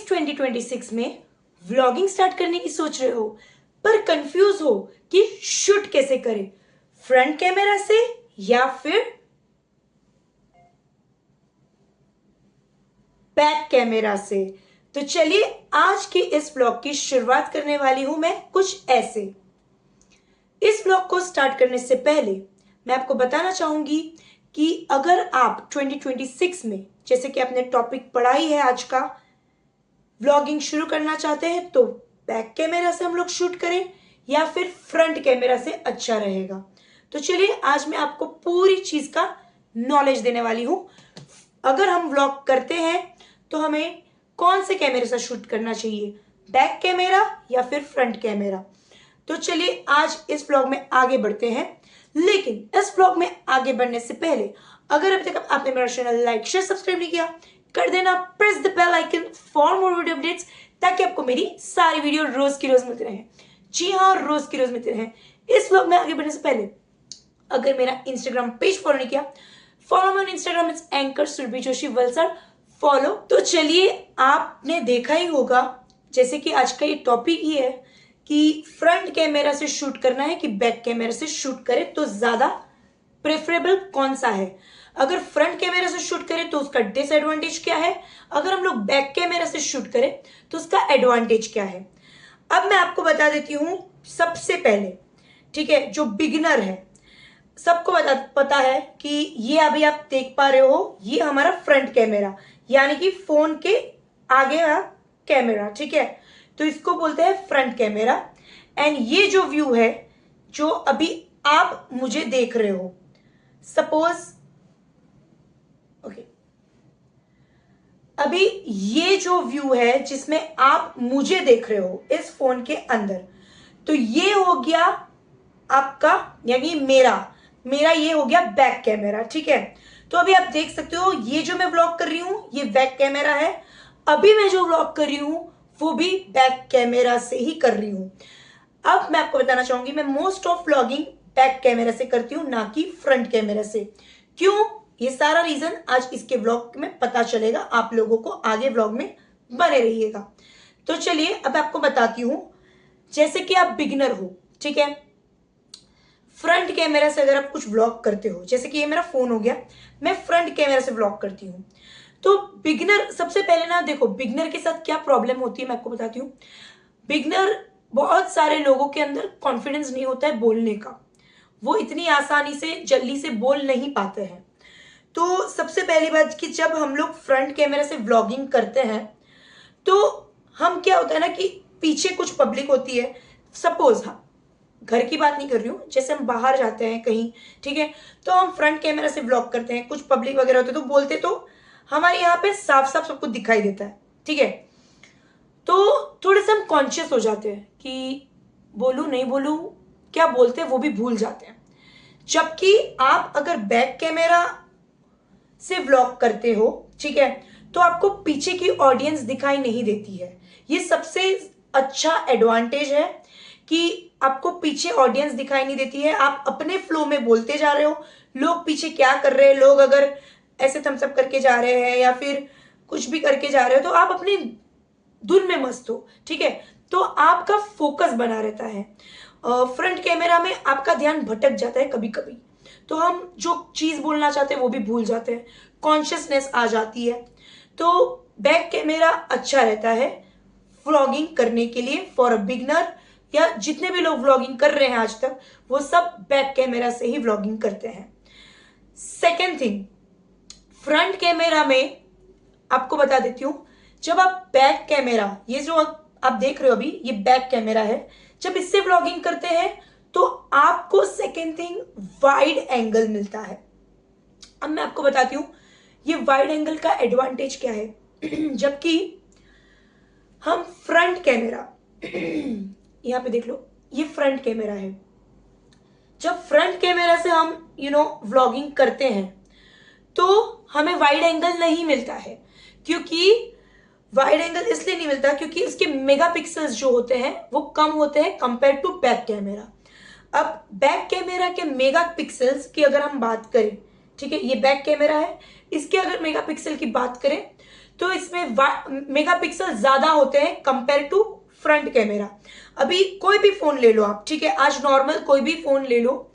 2026 में vlogging start करने की सोच रहे हो पर कंफ्यूज हो कि शूट कैसे करें, फ्रंट कैमरा से या फिर बैक कैमरा से, तो चलिए आज की इस व्लॉग की शुरुआत करने वाली हूं मैं कुछ ऐसे। इस व्लॉग को स्टार्ट करने से पहले मैं आपको बताना चाहूंगी कि अगर आप 2026 में, जैसे कि आपने टॉपिक पढ़ा ही है आज का, व्लॉगिंग शुरू करना चाहते हैं तो बैक कैमरा से हम लोग शूट करें या फिर फ्रंट कैमरा से अच्छा रहेगा। तो चलिए आज मैं आपको पूरी चीज का नॉलेज देने वाली हूं। अगर हम व्लॉग करते हैं तो हमें कौन से कैमरे से शूट करना चाहिए, बैक कैमरा या फिर फ्रंट कैमरा। तो चलिए आज इस व्लॉग में आगे बढ़ते हैं। लेकिन इस व्लॉग में आगे बढ़ने से पहले अगर अभी तक आपने मेरा चैनल लाइक शेयर सब्सक्राइब नहीं किया, कर देना, press the bell icon for more video updates, ताकि आपको मेरी सारी वीडियो रोज की रोज मिलती रहे। जी हाँ, रोज की रोज मिलती रहे। इस व्लॉग में आगे बढ़ने से पहले अगर मेरा इंस्टाग्राम पेज फॉलो नहीं किया, follow me on Instagram, it's anchor Surabhi Joshi Valsad, follow. तो चलिए, आपने देखा ही होगा जैसे कि आज का ये टॉपिक ही है कि फ्रंट कैमरा से शूट करना है कि बैक कैमरा से शूट करें तो ज्यादा प्रेफरेबल कौन सा है। अगर फ्रंट कैमरा से शूट करें तो उसका डिसएडवांटेज क्या है, अगर हम लोग बैक कैमरा से शूट करें तो उसका एडवांटेज क्या है। अब मैं आपको बता देती हूं सबसे पहले, ठीक है, जो बिगिनर है सबको पता है कि ये अभी आप देख पा रहे हो, ये हमारा फ्रंट कैमरा यानी कि फोन के आगे का कैमरा, ठीक है, तो इसको बोलते हैं फ्रंट कैमरा। एंड ये जो व्यू है जो अभी आप मुझे देख रहे हो, सपोज ओके, अभी ये जो व्यू है जिसमें आप मुझे देख रहे हो इस फोन के अंदर, तो ये हो गया आपका यानी मेरा ये हो गया बैक कैमरा, ठीक है। तो अभी आप देख सकते हो ये जो मैं व्लॉग कर रही हूं ये बैक कैमरा है, अभी मैं जो व्लॉग कर रही हूं वो भी बैक कैमरा से ही कर रही हूं। अब मैं आपको बताना चाहूंगी मैं most of vlogging back camera से करती हूं, ना कि फ्रंट कैमरा से। क्यों, ये सारा रीजन आज इसके व्लॉग में पता चलेगा आप लोगों को, आगे व्लॉग में बने रहिएगा। तो चलिए अब आपको बताती हूं, जैसे कि आप बिगिनर हो, ठीक है, फ्रंट कैमरा से अगर आप कुछ व्लॉग करते हो, जैसे कि ये मेरा फोन हो गया, मैं फ्रंट कैमरा से व्लॉग करती हूँ, तो बिगिनर सबसे पहले ना देखो बिगिनर के साथ क्या प्रॉब्लम होती है मैं आपको बताती हूँ। बिगिनर, बहुत सारे लोगों के अंदर कॉन्फिडेंस नहीं होता है बोलने का, वो इतनी आसानी से जल्दी से बोल नहीं पाते हैं। तो सबसे पहली बात कि जब हम लोग फ्रंट कैमरा से व्लॉगिंग करते हैं तो हम क्या होता है ना कि पीछे कुछ पब्लिक होती है, सपोज हाँ घर की बात नहीं कर रही हूँ, जैसे हम बाहर जाते हैं कहीं, ठीक है, तो हम फ्रंट कैमरा से व्लॉग करते हैं, कुछ पब्लिक वगैरह होते तो बोलते तो हमारे यहाँ पे साफ साफ सब कुछ दिखाई देता है, ठीक है, तो थोड़े से हम कॉन्शियस हो जाते हैं कि बोलूं नहीं बोलूं, क्या बोलते हैं वो भी भूल जाते हैं। जबकि आप अगर बैक कैमरा से व्लॉग करते हो, ठीक है, तो आपको पीछे की ऑडियंस दिखाई नहीं देती है। ये सबसे अच्छा एडवांटेज है कि आपको पीछे ऑडियंस दिखाई नहीं देती है, आप अपने फ्लो में बोलते जा रहे हो, लोग पीछे क्या कर रहे हैं, लोग अगर ऐसे थम्स अप करके जा रहे हैं या फिर कुछ भी करके जा रहे हो तो आप अपनी धुन में मस्त हो, ठीक है, तो आपका फोकस बना रहता है। फ्रंट कैमरा में आपका ध्यान भटक जाता है कभी कभी, तो हम जो चीज बोलना चाहते हैं वो भी भूल जाते हैं, कॉन्शियसनेस आ जाती है। तो बैक कैमरा अच्छा रहता है व्लॉगिंग करने के लिए फॉर अ बिगनर, या जितने भी लोग व्लॉगिंग कर रहे हैं आज तक वो सब बैक कैमरा से ही व्लॉगिंग करते हैं। सेकेंड थिंग, फ्रंट कैमरा में आपको बता देती हूं, जब आप बैक कैमरा, ये जो आप देख रहे हो अभी ये बैक कैमरा है, जब इससे व्लॉगिंग करते हैं तो आपको सेकेंड थिंग वाइड एंगल मिलता है। अब मैं आपको बताती हूं ये वाइड एंगल का एडवांटेज क्या है। जबकि हम फ्रंट कैमरा यहां पे देख लो, ये फ्रंट कैमरा है, जब फ्रंट कैमरा से हम व्लॉगिंग करते हैं तो हमें वाइड एंगल नहीं मिलता है। क्योंकि वाइड एंगल इसलिए नहीं मिलता क्योंकि उसके मेगापिक्सल्स जो होते हैं वो कम होते हैं कंपेयर टू बैक कैमरा। अब बैक कैमरा के मेगापिक्सल्स की अगर हम बात करें, ठीक है, ये बैक कैमरा है, इसके अगर मेगापिक्सल की बात करें तो इसमें मेगापिक्सल ज्यादा होते हैं कंपेयर टू फ्रंट कैमरा। अभी कोई भी फोन ले लो आप, ठीक है, आज नॉर्मल कोई भी फोन ले लो,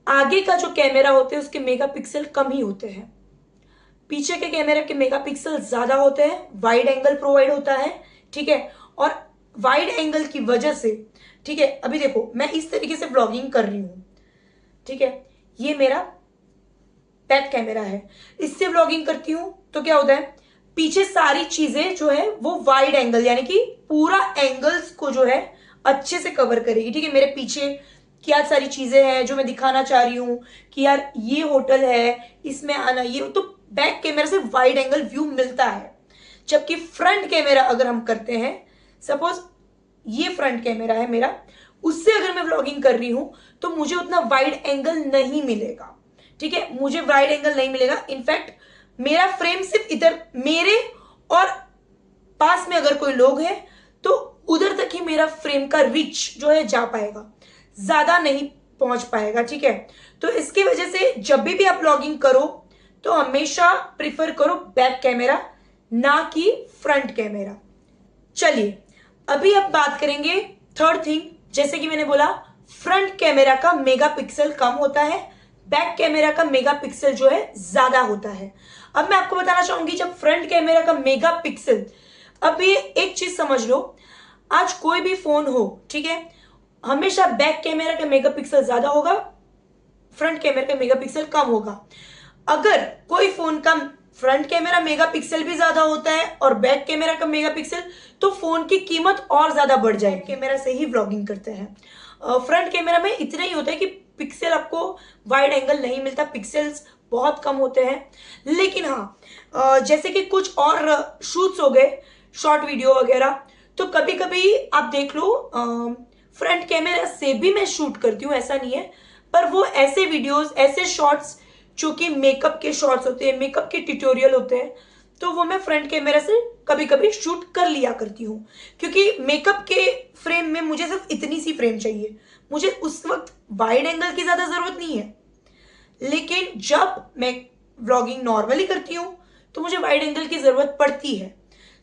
आगे का जो कैमरा होते हैं उसके मेगापिक्सल कम ही होते हैं, पीछे के कैमरा के मेगापिक्सल ज्यादा होते हैं, वाइड एंगल प्रोवाइड होता है, ठीक है। और वाइड एंगल की वजह से, ठीक है, अभी देखो मैं इस तरीके से व्लॉगिंग कर रही हूं, ठीक है, ये मेरा बैक कैमरा है, इससे व्लॉगिंग करती हूं तो क्या होता है, पीछे सारी चीजें जो है वो वाइड एंगल यानी कि पूरा एंगल्स को जो है अच्छे से कवर करेगी, ठीक है। मेरे पीछे क्या सारी चीजें हैं जो मैं दिखाना चाह रही हूँ कि यार ये होटल है, इसमें आना, ये तो बैक कैमरा से वाइड एंगल व्यू मिलता है। जबकि फ्रंट कैमरा अगर हम करते हैं, सपोज ये फ्रंट कैमरा है मेरा, उससे अगर मैं व्लॉगिंग कर रही हूं तो मुझे उतना वाइड एंगल नहीं मिलेगा, ठीक है, मुझे वाइड एंगल नहीं मिलेगा। इनफैक्ट मेरा फ्रेम सिर्फ इधर मेरे और पास में अगर कोई लोग हैं तो उधर तक ही मेरा फ्रेम का रिच जो है जा पाएगा, ज्यादा नहीं पहुंच पाएगा, ठीक है। तो इसकी वजह से जब भी आप व्लॉगिंग करो तो हमेशा प्रिफर करो बैक कैमरा, ना कि फ्रंट कैमरा। चलिए अभी अब बात करेंगे थर्ड थिंग, जैसे कि मैंने बोला फ्रंट कैमरा का मेगापिक्सल कम होता है, बैक कैमरा का मेगापिक्सल जो है ज्यादा होता है। अब मैं आपको बताना चाहूंगी जब फ्रंट कैमरा का मेगापिक्सल, अब ये एक चीज समझ लो, आज कोई भी फोन हो, ठीक है, हमेशा बैक कैमरा का मेगापिक्सल ज्यादा होगा, फ्रंट कैमरा का मेगापिक्सल कम होगा। अगर कोई फोन का फ्रंट कैमरा मेगापिक्सल भी ज्यादा होता है और बैक कैमरा का मेगापिक्सल, तो फोन की कीमत और ज्यादा बढ़ जाए। कैमरा से ही व्लॉगिंग करते हैं, फ्रंट कैमरा में इतना ही होता है कि पिक्सल आपको वाइड एंगल नहीं मिलता, पिक्सल्स बहुत कम होते हैं। लेकिन हाँ, जैसे कि कुछ और शूट्स हो गए, शॉर्ट वीडियो वगैरह, तो कभी कभी आप देख लो फ्रंट कैमरा से भी मैं शूट करती हूँ, ऐसा नहीं है, पर वो ऐसे वीडियोस, ऐसे शॉर्ट्स जो कि मेकअप के शॉर्ट्स होते हैं, मेकअप के ट्यूटोरियल होते हैं, तो वो मैं फ्रंट कैमरा से कभी कभी शूट कर लिया करती हूँ, क्योंकि मेकअप के फ्रेम में मुझे सिर्फ इतनी सी फ्रेम चाहिए, मुझे उस वक्त वाइड एंगल की ज्यादा जरूरत नहीं है। लेकिन जब मैं व्लॉगिंग नॉर्मली करती हूँ तो मुझे वाइड एंगल की जरूरत पड़ती है,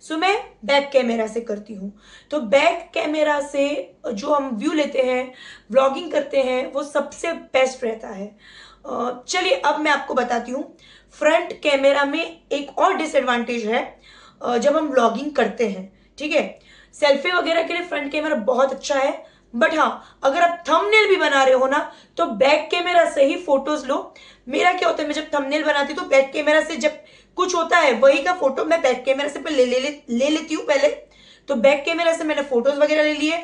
सो मैं बैक कैमरा से करती हूँ। तो बैक कैमरा से जो हम व्यू लेते हैं, व्लॉगिंग करते हैं, वो सबसे बेस्ट रहता है। चलिए अब मैं आपको बताती हूँ फ्रंट कैमरा में एक और डिसएडवांटेज है जब हम व्लॉगिंग करते हैं, ठीक है। सेल्फी वगैरह के लिए फ्रंट कैमरा बहुत अच्छा है, बट हाँ अगर आप थंबनेल भी बना रहे हो ना तो बैक कैमरा से ही फोटोज लो। मेरा क्या होता है, मैं जब थंबनेल बनाती हूँ तो बैक कैमरा से जब कुछ होता है वही का फोटो मैं बैक कैमरा से पहले ले लेती हूँ पहले। तो बैक कैमरा से मैंने फोटोज वगैरह ले लिए।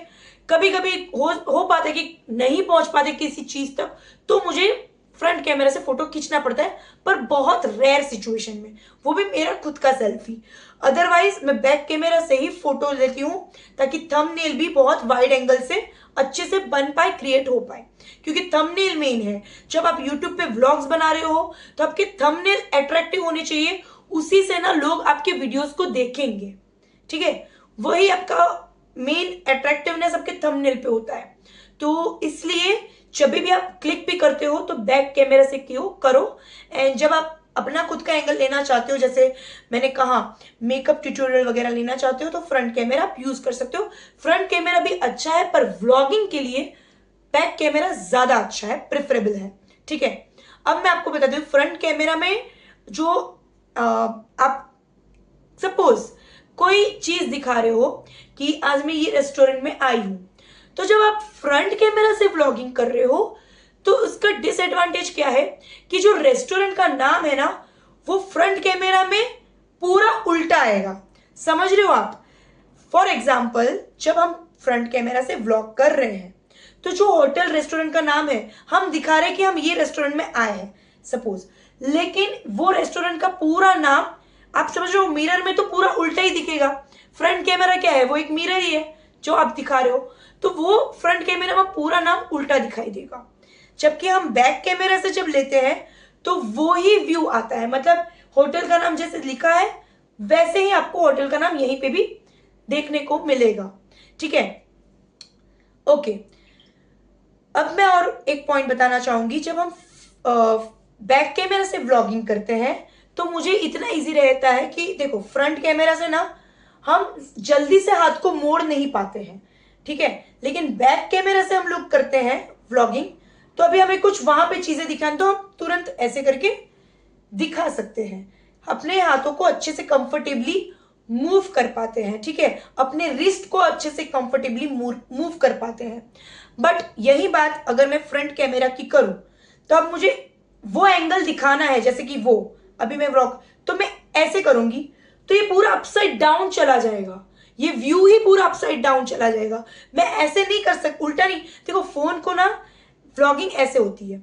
कभी कभी हो पाता है कि नहीं पहुंच पाते किसी चीज तक, तो मुझे फ्रंट कैमरा से फोटो खींचना पड़ता है, पर बहुत रेयर सिचुएशन में, वो भी मेरा खुद का सेल्फी। अदरवाइज मैं बैक कैमरा से ही फोटो लेती हूँ ताकि थंबनेल भी बहुत वाइड एंगल से अच्छे से बन पाए, क्रिएट हो पाए, क्योंकि थंबनेल मेन है। जब आप यूट्यूब पे व्लॉग्स बना रहे हो तो आपके थंबनेल अट्रैक्टिव होने चाहिए, उसी से ना लोग आपके वीडियोस को देखेंगे, ठीक है, वही आपका मेन अट्रैक्टिवनेस आपके थंबनेल पे होता है। तो इसलिए जब भी आप क्लिक भी करते हो तो बैक कैमरा से करो। एंड जब आप अपना खुद का एंगल लेना चाहते हो, जैसे मैंने कहा मेकअप ट्यूटोरियल वगैरह लेना चाहते हो, तो फ्रंट कैमरा आप यूज कर सकते हो। फ्रंट कैमरा भी अच्छा है, पर व्लॉगिंग के लिए बैक कैमरा ज्यादा अच्छा है, प्रेफरेबल है, ठीक है। अब मैं आपको बताती हूँ फ्रंट कैमरा में जो आप सपोज कोई चीज दिखा रहे हो कि आज मैं ये रेस्टोरेंट में आई हूं, तो जब आप फ्रंट कैमरा से व्लॉगिंग कर रहे हो तो उसका डिसएडवांटेज क्या है कि जो रेस्टोरेंट का नाम है ना वो फ्रंट कैमरा में पूरा उल्टा आएगा, समझ रहे हो आप। फॉर एग्जाम्पल जब हम फ्रंट कैमरा से व्लॉग कर रहे हैं तो जो होटल रेस्टोरेंट का नाम है हम दिखा रहे हैं कि हम ये रेस्टोरेंट में आए हैं सपोज, लेकिन वो रेस्टोरेंट का पूरा नाम आप समझ रहे हो मिरर में तो पूरा उल्टा ही दिखेगा। फ्रंट कैमरा क्या है, वो एक मिरर ही है जो आप दिखा रहे हो, तो वो फ्रंट कैमरा में पूरा नाम उल्टा दिखाई देगा। जबकि हम बैक कैमरा से जब लेते हैं तो वो ही व्यू आता है, मतलब होटल का नाम जैसे लिखा है वैसे ही आपको होटल का नाम यहीं पे भी देखने को मिलेगा, ठीक है। ओके, अब मैं और एक पॉइंट बताना चाहूंगी, जब हम बैक कैमरा से व्लॉगिंग करते हैं तो मुझे इतना इजी रहता है कि देखो फ्रंट कैमरा से ना हम जल्दी से हाथ को मोड़ नहीं पाते हैं, ठीक है, लेकिन बैक कैमरा से हम लोग करते हैं व्लॉगिंग, तो अभी हमें कुछ वहां पे चीजें दिखानी तो हम तुरंत ऐसे करके दिखा सकते हैं, अपने हाथों को अच्छे से कंफर्टेबली मूव कर पाते हैं, ठीक है, अपने रिस्ट को अच्छे से कंफर्टेबली मूव कर पाते हैं। बट यही बात अगर मैं फ्रंट कैमरा की करूं तो अब मुझे वो एंगल दिखाना है, जैसे कि वो अभी मैं व्लॉग तो मैं ऐसे करूंगी तो ये पूरा अपसाइड डाउन चला जाएगा, ये व्यू ही पूरा अपसाइड डाउन चला जाएगा। मैं ऐसे नहीं कर सकती, उल्टा नहीं, देखो फोन को ना व्लॉगिंग ऐसे होती है,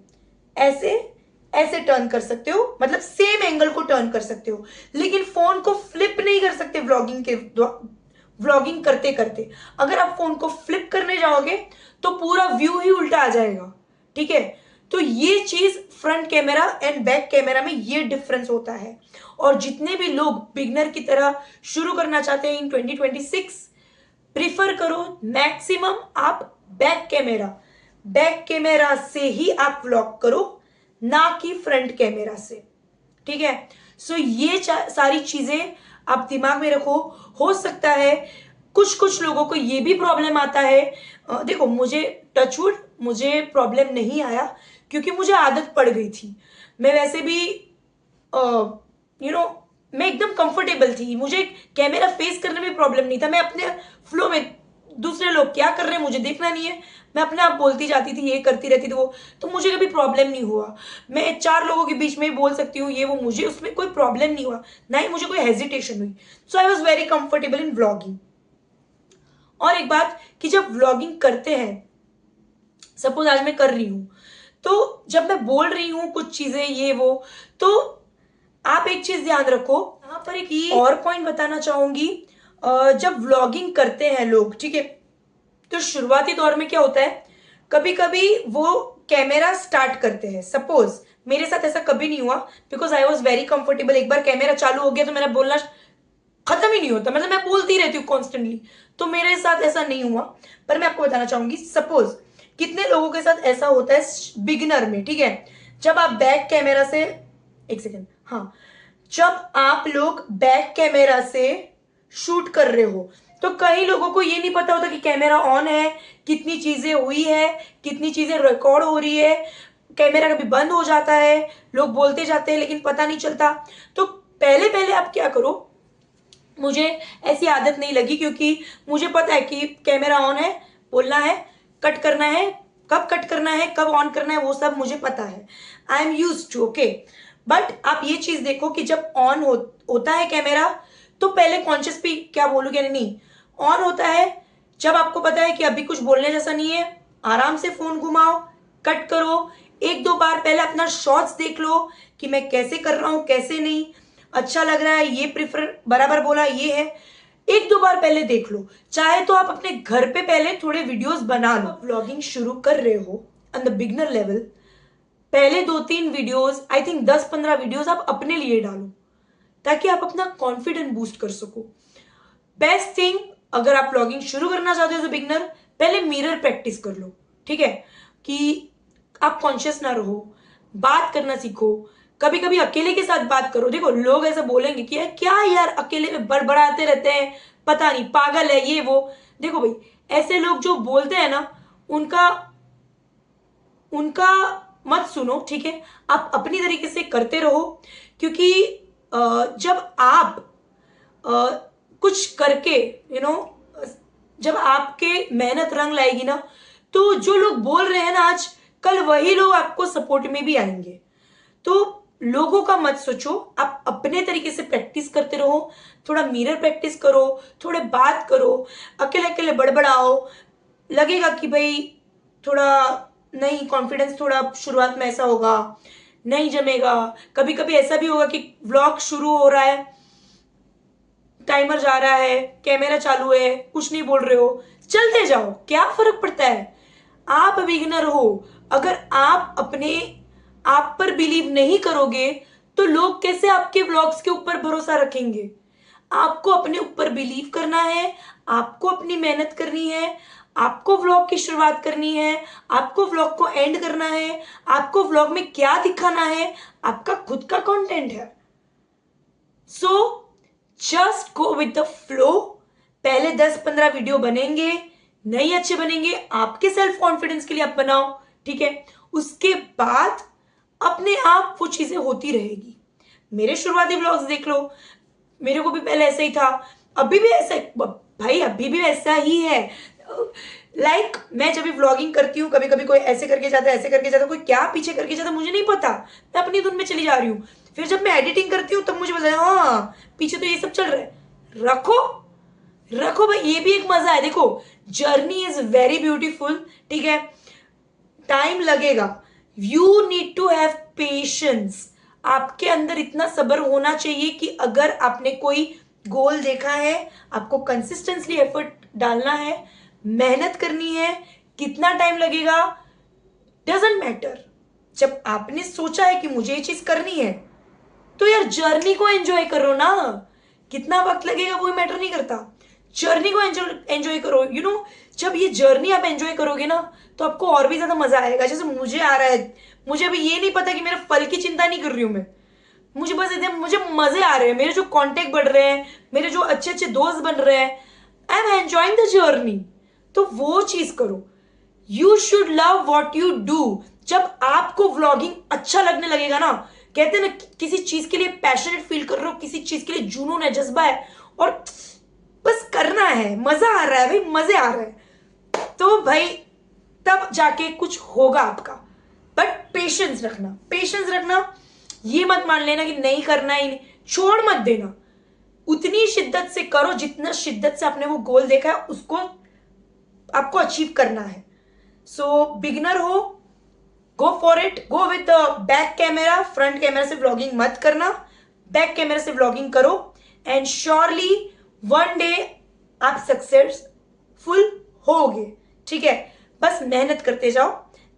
ऐसे ऐसे टर्न कर सकते हो, मतलब सेम एंगल को टर्न कर सकते हो, लेकिन फोन को फ्लिप नहीं कर सकते व्लॉगिंग करते करते। अगर आप फोन को फ्लिप करने जाओगे तो पूरा व्यू ही उल्टा आ जाएगा, ठीक है। तो ये चीज front camera and back camera में ये डिफरेंस होता है। और जितने भी लोग बिगनर की तरह शुरू करना चाहते हैं इन 2026, प्रिफर करो मैक्सिमम आप बैक कैमरा से ही आप व्लॉग करो, ना कि फ्रंट कैमरा से, ठीक है। सो ये सारी चीजें आप दिमाग में रखो। हो सकता है कुछ लोगों को ये भी प्रॉब्लम आता है, देखो मुझे टचवुड मुझे प्रॉब्लम नहीं आया क्योंकि मुझे आदत पड़ गई थी। मैं वैसे भी मैं एकदम कंफर्टेबल थी, मुझे कैमरा फेस करने में प्रॉब्लम नहीं था, मैं अपने फ्लो में, दूसरे लोग क्या कर रहे हैं मुझे देखना नहीं है, मैं अपने आप बोलती जाती थी, ये करती रहती थी वो, तो मुझे कभी प्रॉब्लम नहीं हुआ। मैं 4 लोगों के बीच में बोल सकती हूँ ये वो, मुझे उसमें कोई प्रॉब्लम नहीं हुआ, ना ही मुझे कोई हेजिटेशन हुई। So I was very comfortable in व्लॉगिंग। और एक बात कि जब व्लॉगिंग करते हैं, सपोज आज मैं कर रही हूं, तो जब मैं बोल रही हूं कुछ चीजें ये वो, तो आप एक चीज ध्यान रखो, यहाँ पर एक और पॉइंट बताना चाहूंगी। जब व्लॉगिंग करते हैं लोग, ठीक है, तो शुरुआती दौर में क्या होता है, कभी कभी वो कैमरा स्टार्ट करते हैं, सपोज मेरे साथ ऐसा कभी नहीं हुआ because I was very comfortable. एक बार कैमरा चालू हो गया तो मेरा बोलना खत्म ही नहीं होता, मतलब मैं बोलती रहती हूँ कॉन्स्टेंटली, तो मेरे साथ ऐसा नहीं हुआ। पर मैं आपको बताना चाहूंगी, सपोज कितने लोगों के साथ ऐसा होता है बिगिनर में, ठीक है, जब आप बैक कैमरा से, एक सेकेंड, हाँ, जब आप लोग बैक कैमरा से शूट कर रहे हो तो कई लोगों को ये नहीं पता होता कि कैमरा ऑन है, कितनी चीजें हुई है, कितनी चीजें रिकॉर्ड हो रही है, कैमरा कभी बंद हो जाता है, लोग बोलते जाते हैं लेकिन पता नहीं चलता। तो पहले पहले आप क्या करो, मुझे ऐसी आदत नहीं लगी क्योंकि मुझे पता है कि कैमरा ऑन है, बोलना है, कट करना है, कब कट करना है, कब ऑन करना है, वो सब मुझे पता है, I am used to, okay. But आप ये चीज देखो कि जब ऑन होता है कैमरा तो पहले कॉन्शियस भी क्या बोलूं, नहीं ऑन होता है, जब आपको पता है कि अभी कुछ बोलने जैसा नहीं है, आराम से फोन घुमाओ, कट करो, 1-2 बार पहले अपना शॉट्स देख लो कि मैं कैसे कर रहा हूं, कैसे नहीं, अच्छा लग रहा है, ये प्रिफर बराबर बोला, ये है, 1-2 बार पहले देख लो। चाहे तो आप अपने घर पे पहले थोड़े वीडियोस बना लो। व्लॉगिंग शुरू कर रहे हो ऑन द बिगनर लेवल, पहले 2-3 वीडियोस, आई थिंक 10-15 वीडियोस आप अपने लिए डालो ताकि आप अपना कॉन्फिडेंस बूस्ट कर सको। बेस्ट थिंग, अगर आप व्लॉगिंग शुरू करना चाहते हो एज अ बिगनर, पहले मिरर प्रैक्टिस कर लो, ठीक है, कि आप कॉन्शियस ना रहो, बात करना सीखो, कभी कभी अकेले के साथ बात करो। देखो लोग ऐसे बोलेंगे कि यार क्या यार अकेले में बड़बड़ाते रहते हैं, पता नहीं पागल है ये वो। देखो भाई, ऐसे लोग जो बोलते हैं ना, उनका उनका मत सुनो, ठीक है, आप अपनी तरीके से करते रहो। क्योंकि जब आप कुछ करके जब आपके मेहनत रंग लाएगी ना, तो जो लोग बोल रहे हैं ना आज, कल वही लोग आपको सपोर्ट में भी आएंगे। तो लोगों का मत सोचो, आप अपने तरीके से प्रैक्टिस करते रहो, थोड़ा मिरर प्रैक्टिस करो, थोड़े बात करो, अकेले अकेले बड़बड़ाओ, लगेगा कि भाई थोड़ा नहीं, कॉन्फिडेंस थोड़ा शुरुआत में ऐसा होगा, नहीं जमेगा। कभी कभी ऐसा भी होगा कि व्लॉग शुरू हो रहा है, टाइमर जा रहा है, कैमरा चालू है, कुछ नहीं बोल रहे हो, चलते जाओ, क्या फर्क पड़ता है, आप बिगिनर हो। अगर आप अपने आप पर बिलीव नहीं करोगे तो लोग कैसे आपके व्लॉग्स के ऊपर भरोसा रखेंगे। आपको अपने ऊपर बिलीव करना है, आपको अपनी मेहनत करनी है, आपको व्लॉग की शुरुआत करनी है, आपको व्लॉग को एंड करना है, आपको व्लॉग में क्या दिखाना है, आपका खुद का कंटेंट है, so just go with the flow. पहले 10-15 वीडियो बनेंगे, नहीं अच्छे बनेंगे, आपके सेल्फ कॉन्फिडेंस के लिए आप बनाओ, ठीक है। उसके बाद अपने आप वो चीजें होती रहेगी। मेरे शुरुआती व्लॉग्स देख लो, मेरे को भी पहले ऐसा ही था, अभी भी ऐसा भाई, अभी भी ऐसा ही है। मैं जब भी व्लॉगिंग करती हूँ, कभी कभी कोई ऐसे करके जाता है, ऐसे करके जाता है, कोई क्या पीछे करके जाता है मुझे नहीं पता, मैं अपनी धुन में चली जा रही हूँ। फिर जब मैं एडिटिंग करती हूँ तब मुझे पता है हाँ पीछे तो ये सब चल रहा है। रखो रखो भाई, ये भी एक मजा है। देखो, जर्नी इज वेरी ब्यूटीफुल, ठीक है, टाइम लगेगा, you need to have patience. आपके अंदर इतना सब्र होना चाहिए कि अगर आपने कोई गोल देखा है, आपको कंसिस्टेंटली एफर्ट डालना है, मेहनत करनी है, कितना टाइम लगेगा डजेंट मैटर। जब आपने सोचा है कि मुझे ये चीज करनी है तो यार जर्नी को एंजॉय करो ना, कितना वक्त लगेगा वो मैटर नहीं करता, जर्नी को एंजॉय करो। यू नो, जब ये जर्नी आप एंजॉय करोगे ना तो आपको और भी ज्यादा मजा आएगा। जैसे मुझे आ रहा है, मुझे अभी ये नहीं पता कि मेरे फल की चिंता नहीं कर रही हूं मैं, मुझे बस एकदम मुझे मजे आ रहे हैं, मेरे जो कांटेक्ट बढ़ रहे हैं, मेरे जो अच्छे अच्छे दोस्त बन रहे हैं, I am enjoying the journey. तो वो चीज करो, you should love what you do. जब आपको व्लॉगिंग अच्छा लगने लगेगा ना, कहते हैं ना किसी चीज के लिए पैशनेट फील कर रहे हो, किसी चीज के लिए जुनून है, जज्बा है और बस करना है, मजा आ रहा है भाई, मजे आ रहे हैं, तो भाई तब जाके कुछ होगा आपका। बट पेशेंस रखना, पेशेंस रखना, ये मत मान लेना कि नहीं करना ही नहीं, छोड़ मत देना, उतनी शिद्दत से करो जितना शिद्दत से आपने वो गोल देखा है उसको आपको अचीव करना है। सो बिगिनर हो, go for it, go with back camera, front camera से व्लॉगिंग मत करना, बैक कैमरा से व्लॉगिंग करो एंड श्योरली वन डे आप सक्सेसफुल होगे, ठीक है। बस मेहनत करते जाओ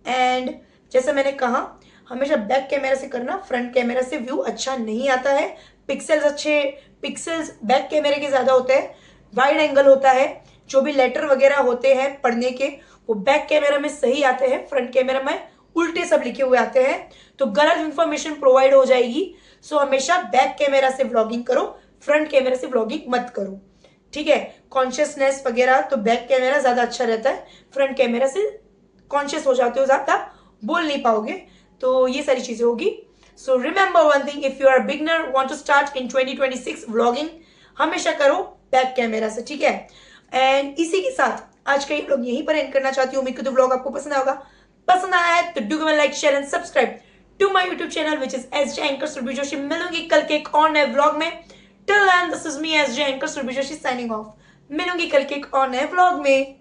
एंड जैसे मैंने कहा हमेशा बैक कैमरा से करना, फ्रंट कैमरा से व्यू अच्छा नहीं आता है, पिक्सल्स बैक कैमरे के ज्यादा होते हैं, वाइड एंगल होता है, जो भी लेटर वगैरह होते हैं पढ़ने के वो बैक कैमरा में सही आते हैं, फ्रंट कैमरा में उल्टे सब लिखे हुए आते हैं, तो गलत इंफॉर्मेशन प्रोवाइड हो जाएगी। सो हमेशा बैक कैमरा से व्लॉगिंग करो, फ्रंट कैमरा से व्लॉगिंग मत करो, ठीक है। कॉन्शियसनेस वगैरह तो बैक कैमरा ज्यादा अच्छा रहता है, फ्रंट कैमरा से कॉन्शियस हो जाते हो, ज्यादा बोल नहीं पाओगे, तो ये सारी चीजें होगी। So remember one thing, if you are beginner want to start in 2026 vlogging, हमेशा करो बैक कैमरा से, ठीक है। एंड इसी के साथ आज का ये व्लॉग यहीं पर एंड करना चाहती हूँ। उम्मीद करती हूँ व्लॉग आपको पसंद आएगा, पसंद आया है तो do like share and subscribe to my YouTube channel which is SJ anchor Surabhi Joshi. मिलूंगी कल के एक और नए व्लॉग में। Till then this is me SJ anchor Surabhi Joshi signing off. मिलूंगी कल के एक और नए व्लॉग में।